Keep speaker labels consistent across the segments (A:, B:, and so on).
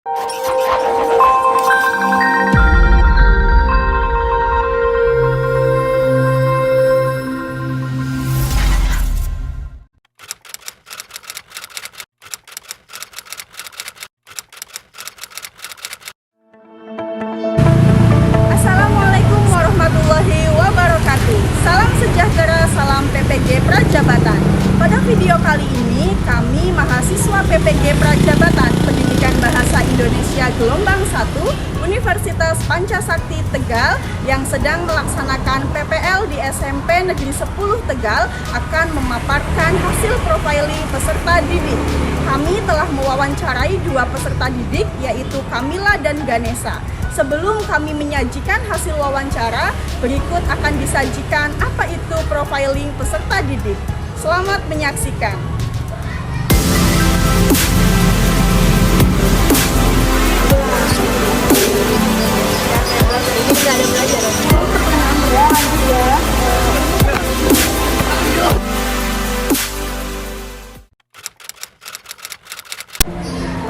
A: Assalamualaikum warahmatullahi wabarakatuh. Salam sejahtera, salam PPG Prajabatan. Pada video kali ini, kami mahasiswa PPG Prajabatan Pendidikan Bahasa Indonesia Gelombang 1 Universitas Pancasakti Tegal yang sedang melaksanakan PPL di SMP Negeri 10 Tegal akan memaparkan hasil profiling peserta didik. Kami telah mewawancarai dua peserta didik, yaitu Kamila dan Ganesha. Sebelum kami menyajikan hasil wawancara, berikut akan disajikan apa itu profiling peserta didik. Selamat menyaksikan.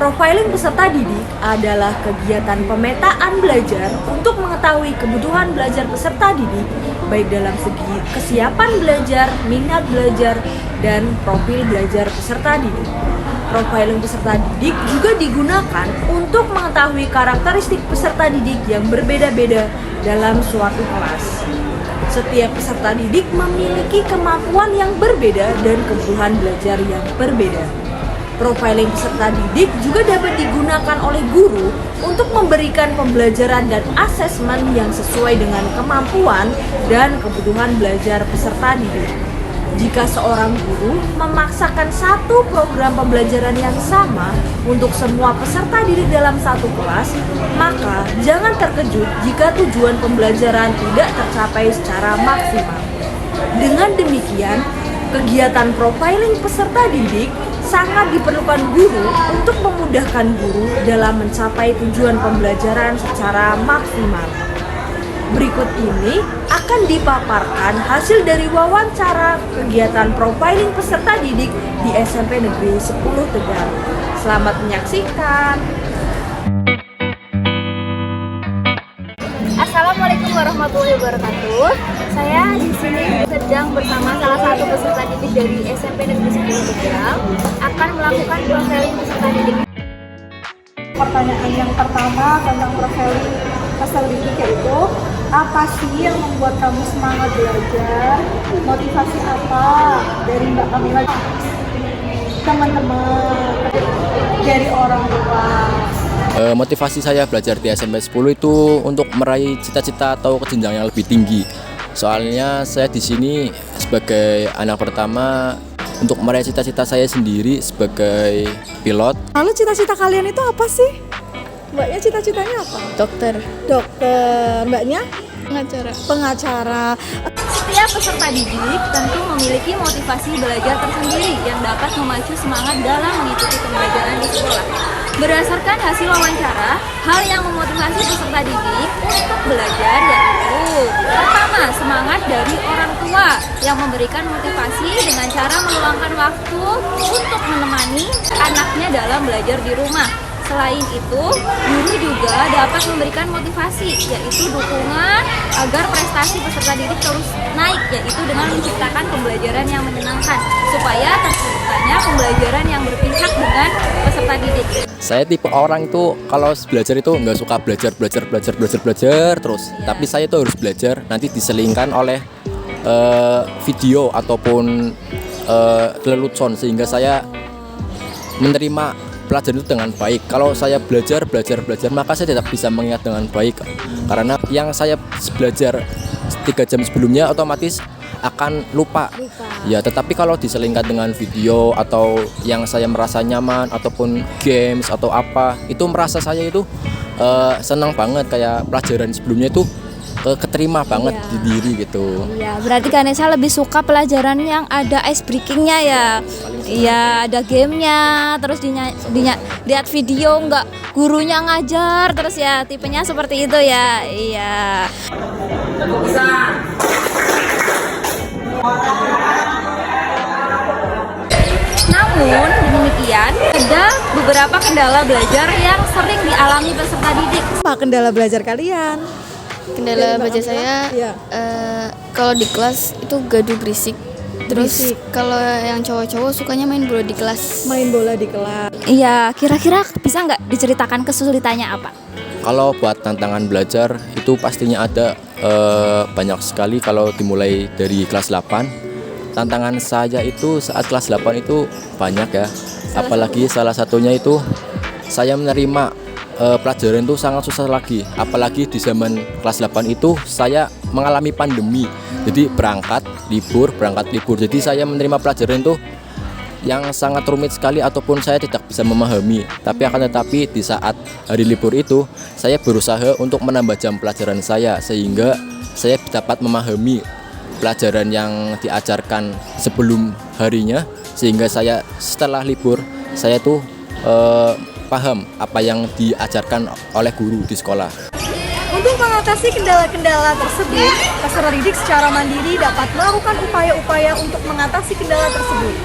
B: Profiling peserta didik adalah kegiatan pemetaan belajar untuk mengetahui kebutuhan belajar peserta didik, baik dalam segi kesiapan belajar, minat belajar, dan profil belajar peserta didik. Profiling peserta didik juga digunakan untuk mengetahui karakteristik peserta didik yang berbeda-beda dalam suatu kelas. Setiap peserta didik memiliki kemampuan yang berbeda dan kebutuhan belajar yang berbeda. Profiling peserta didik juga dapat digunakan oleh guru untuk memberikan pembelajaran dan asesmen yang sesuai dengan kemampuan dan kebutuhan belajar peserta didik. Jika seorang guru memaksakan satu program pembelajaran yang sama untuk semua peserta didik dalam satu kelas, maka jangan terkejut jika tujuan pembelajaran tidak tercapai secara maksimal. Dengan demikian, kegiatan profiling peserta didik sangat diperlukan guru untuk memudahkan guru dalam mencapai tujuan pembelajaran secara maksimal. Berikut ini akan dipaparkan hasil dari wawancara kegiatan profiling peserta didik di SMP Negeri 10 Tegal. Selamat menyaksikan.
C: Assalamualaikum warahmatullahi wabarakatuh. Saya di sini sedang bersama salah satu peserta didik dari SMP Negeri 10 Tegal akan melakukan profiling peserta didik.
A: Pertanyaan yang pertama tentang profiling peserta didik yaitu, apa sih yang membuat kamu semangat belajar? Motivasi apa dari Mbak Kamila? Teman-teman, dari orang tua.
D: Motivasi saya belajar di SMP 10 itu untuk meraih cita-cita atau ke jenjang yang lebih tinggi. Soalnya saya di sini sebagai anak pertama untuk meraih cita-cita saya sendiri sebagai pilot.
A: Lalu cita-cita kalian itu apa sih? Mbaknya cita-citanya apa?
C: Dokter.
A: Dokter. Mbaknya?
C: Pengacara.
E: Setiap peserta didik tentu memiliki motivasi belajar tersendiri yang dapat memacu semangat dalam mengikuti pembelajaran di sekolah. Berdasarkan hasil wawancara, hal yang memotivasi peserta didik untuk belajar yaitu: pertama, semangat dari orang tua yang memberikan motivasi dengan cara meluangkan waktu untuk menemani anaknya dalam belajar di rumah. Selain itu, guru juga dapat memberikan motivasi, yaitu dukungan agar prestasi peserta didik terus naik, yaitu dengan menciptakan pembelajaran yang menyenangkan, supaya terciptanya pembelajaran yang berpihak dengan peserta didik.
D: Saya tipe orang itu kalau belajar itu nggak suka belajar terus. Tapi saya itu harus belajar, nanti diselingkan oleh video ataupun lelucon, sehingga saya menerima pelajaran itu dengan baik. Kalau saya belajar, maka saya tidak bisa mengingat dengan baik, karena yang saya belajar 3 jam sebelumnya otomatis akan lupa. Ya, tetapi kalau diselingkan dengan video atau yang saya merasa nyaman ataupun games atau apa, itu merasa saya itu senang banget, kayak pelajaran sebelumnya itu keterima banget di diri gitu.
C: Iya, berarti Ganesha lebih suka pelajaran yang ada ice breakingnya ya. Iya, ada gamenya, terus lihat video, nggak gurunya ngajar, terus ya tipenya seperti itu ya. Iya.
E: Namun Namun demikian, ada beberapa kendala belajar yang sering dialami peserta didik.
A: Apa kendala belajar kalian?
F: Kendala belajar saya
A: Iya.
F: kalau di kelas itu gaduh berisik. Terus kalau yang cowok-cowok sukanya main bola di kelas.
A: Main bola di kelas.
C: Iya, kira-kira bisa nggak diceritakan kesulitannya apa?
D: Kalau buat tantangan belajar itu pastinya ada banyak sekali kalau dimulai dari kelas 8. Tantangan saya itu saat kelas 8 itu banyak ya. Apalagi salah satunya itu saya menerima pelajaran itu sangat susah lagi. Apalagi di zaman kelas 8 itu saya mengalami pandemi. Jadi berangkat libur. Jadi saya menerima pelajaran itu yang sangat rumit sekali ataupun saya tidak bisa memahami. Tapi akan tetapi di saat hari libur itu saya berusaha untuk menambah jam pelajaran saya sehingga saya dapat memahami pelajaran yang diajarkan sebelum harinya, sehingga saya setelah libur saya tuh paham apa yang diajarkan oleh guru di sekolah.
A: Untuk mengatasi kendala-kendala tersebut, peserta didik secara mandiri dapat melakukan upaya-upaya untuk mengatasi kendala tersebut.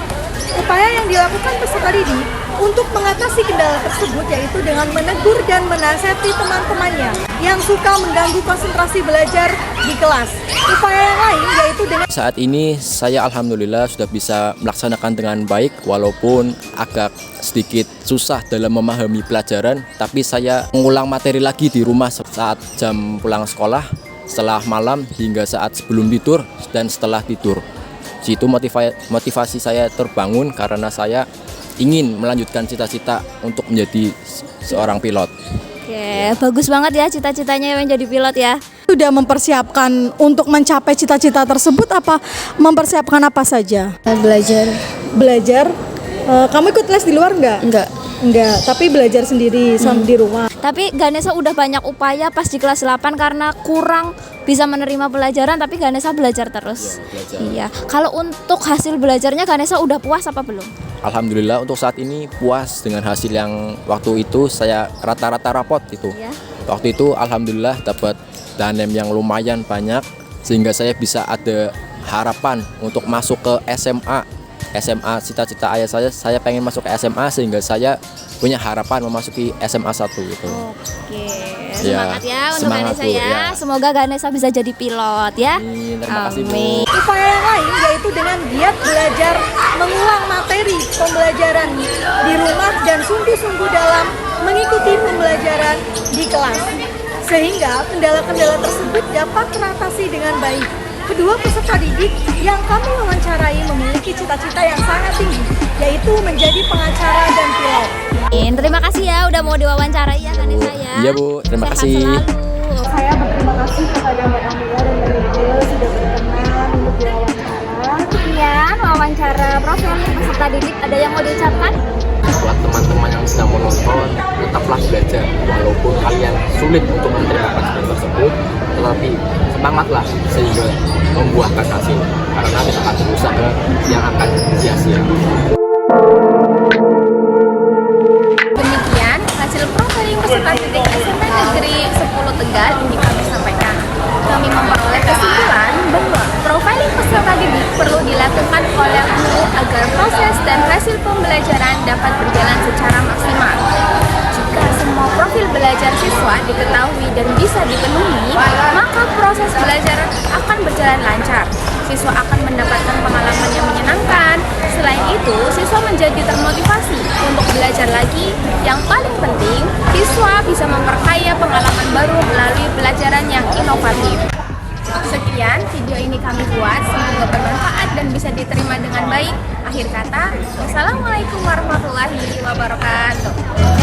A: Upaya yang dilakukan peserta didik untuk mengatasi kendala tersebut yaitu dengan menegur dan menasihati teman-temannya yang suka mengganggu konsentrasi belajar di kelas. Upaya yang lain yaitu dengan
D: Saat ini saya alhamdulillah sudah bisa melaksanakan dengan baik walaupun agak sedikit susah dalam memahami pelajaran, tapi saya mengulang materi lagi di rumah saat jam pulang sekolah, setelah malam hingga saat sebelum tidur dan setelah tidur. Situ motivasi saya terbangun karena saya ingin melanjutkan cita-cita untuk menjadi seorang pilot.
C: Oke, bagus banget ya cita-citanya menjadi pilot ya.
A: sudah mempersiapkan untuk mencapai cita-cita tersebut, apa mempersiapkan apa saja? Belajar. Kamu ikut les di luar enggak? Enggak, tapi belajar sendiri di rumah.
C: Tapi Ganesha udah banyak upaya pas di kelas 8 karena kurang bisa menerima pelajaran, tapi Ganesha belajar terus. Iya. Kalau untuk hasil belajarnya Ganesha udah puas apa belum?
D: Alhamdulillah untuk saat ini puas dengan hasil yang waktu itu saya rata-rata rapot itu.
C: Iya.
D: Waktu itu alhamdulillah dapat danem yang lumayan banyak sehingga saya bisa ada harapan untuk masuk ke SMA. Cita-cita ayah saya pengen masuk ke SMA sehingga saya punya harapan memasuki SMA 1 gitu.
C: Oke. Semangat ya untuk
D: semangat,
C: Ganesha
D: Bu,
C: ya.
D: ya.
C: Semoga Ganesha bisa jadi pilot ya.
D: Terima kasih, Bu.
C: Amin.
A: Upaya yang lain yaitu dengan giat belajar mengulang materi pembelajaran di rumah dan sungguh-sungguh dalam mengikuti pembelajaran di kelas, sehingga kendala-kendala tersebut dapat teratasi dengan baik. Kedua peserta didik yang kami wawancarai memiliki cita-cita yang sangat tinggi, yaitu menjadi pengacara dan pilot.
C: Terima kasih ya udah mau diwawancarai ya Ganesha ya.
D: Iya, Bu. Terima
C: Sehat
D: kasih.
C: selalu.
A: Saya berterima kasih kepada Mbak Amira dan Mbak Nurul sudah berkenan untuk diwawancara.
C: Sekian wawancara profil peserta didik, ada yang mau diucapkan?
D: Buat teman-teman yang sedang menonton, tetaplah belajar walaupun kalian sulit untuk menerima pelajaran tersebut, tetapi semangatlah sehingga membuahkan hasil karena kita akan berusaha yang akan sia-sia.
E: Demikian hasil profiling peserta didik SMP Negeri 10 Tegal ini kami sampaikan. Kami memperoleh kesimpulan bahwa profiling peserta didik perlu dilakukan oleh guru agar proses dan hasil pembelajaran dapat berjalan secara maksimal. Jika semua profil belajar siswa diketahui dan bisa dipenuhi, maka proses belajar akan berjalan lancar. Siswa akan mendapatkan pengalaman yang menyenangkan. Selain itu, siswa menjadi termotivasi untuk belajar lagi. Yang paling penting, siswa bisa memperkaya pengalaman baru melalui pelajaran yang inovatif. Sekian video ini kami buat, semoga bermanfaat dan bisa diterima dengan baik. Akhir kata, wassalamualaikum warahmatullahi wabarakatuh.